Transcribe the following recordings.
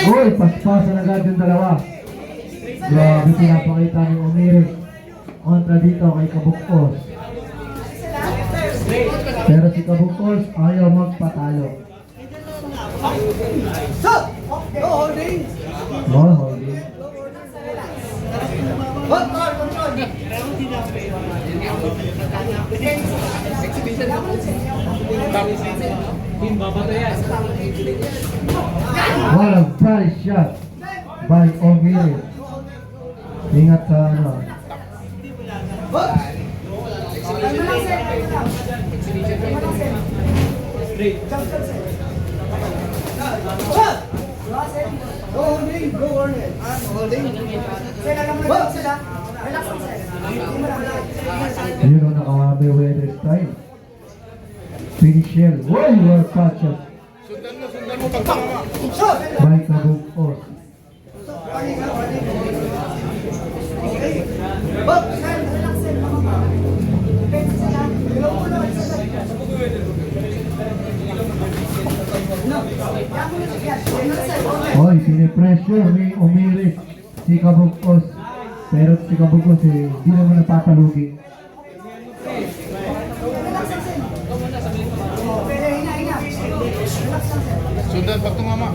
Uy, paspasan agad yung dalawa. Grabe pinapakita ni Umirik. Kontra dito kay Kabukos. Pero si Kabukos ayaw magpatalo. Holding. Oh, holding. Walang price shot by Umirik. Ingat sa ano. Holding. Go Hornet. Holding. Yun ang nakahabi weather style. Pinishel. Wow, your catch up. Sundan mo pagkama. By Kabukos. Hoy, pinipressure ni Umirik si Kabukos. Pero si Kabukos hindi naman napapalugi. Sundan pag tumama.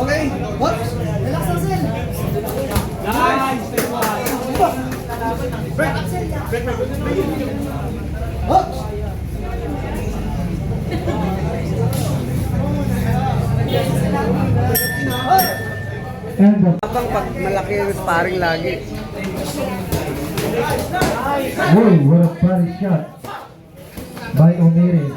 Okay. What? Relax lang sir. Nice. Break. What? And the Habang pag malaki yung sparring lagi. Uy, what a price shot by Umirik.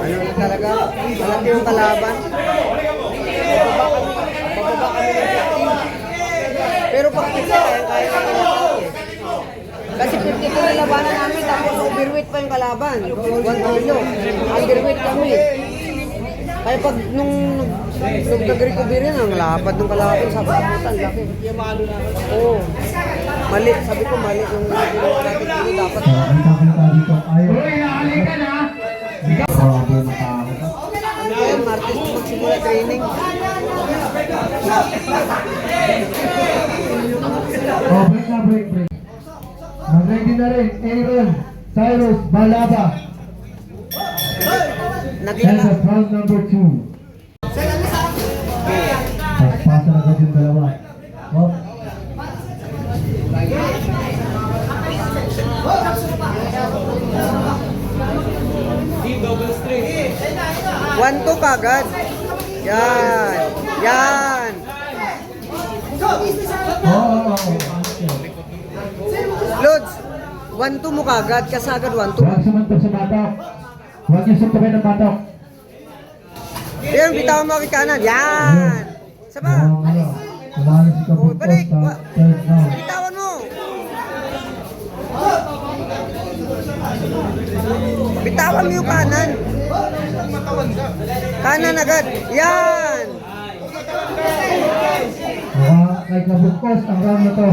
Ano na talaga? Malaki yung kalaban. Bababa kami ng 15. Pero pag kita, kaya na talaga. Kasi 52 na labanan namin, tapos overweight pa yung kalaban. 1 kilo. Underweight kami. Kaya pag nung nag-recover yan, ang lapad ng kalaban sa kaputan, laki. Oo. Mali, sabi ko mali yung ginawa natin dito, dapat. Ang kakita dito ayaw. Uy, naalika na! Grabe na tao. Ano ba yun, Martes magsimula training? Oh, break. Mag-ready na rin, Aaron, Cyrus, Balaba. And Nakita. the round number 2. Paspasan agad yung dalawa. Oh. One two kagad. Yan. Yan. Oh. Lods. One two mo kagad. Kasagad one two. Huwag sumuntok sa batok. Huwag yung suntukin ng batok. Yan, bitawan mo kay kanan. Yan. Saba. Kumano si Kabukos Balik. sa third round. Bitawan mo. Bitawan mo yung kanan. Kanan agad. Yan. Kay Kabukos ang round na to.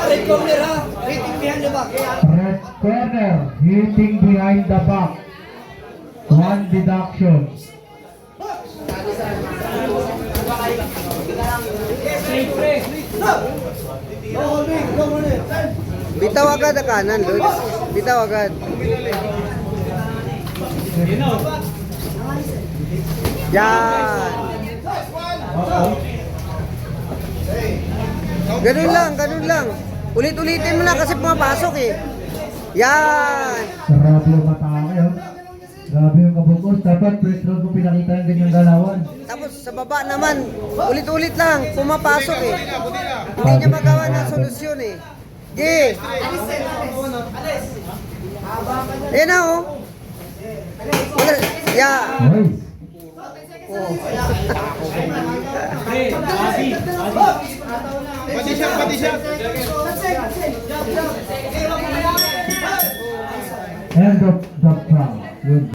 Red corner ha. Rating behind the back. Red corner, hitting behind the back. 1 deduction. Go Hornet. Bitaw agad ang kanan, Lods. Bitaw agad. Yan. Ganun lang. Ulit-ulitin mo na kasi pumapasok eh. Yan. Grabe yung matake, oh. Grabe yung Kabukos. Dapat first round mo pinakita yung ganyang galawan. Tapos sa baba naman, ulit-ulit lang, pumapasok eh. Hindi niya magawa ng solusyon eh. Di. Ayan na oh. Yeah. Hoy. Pati siya, pati siya. End of the round. Yun.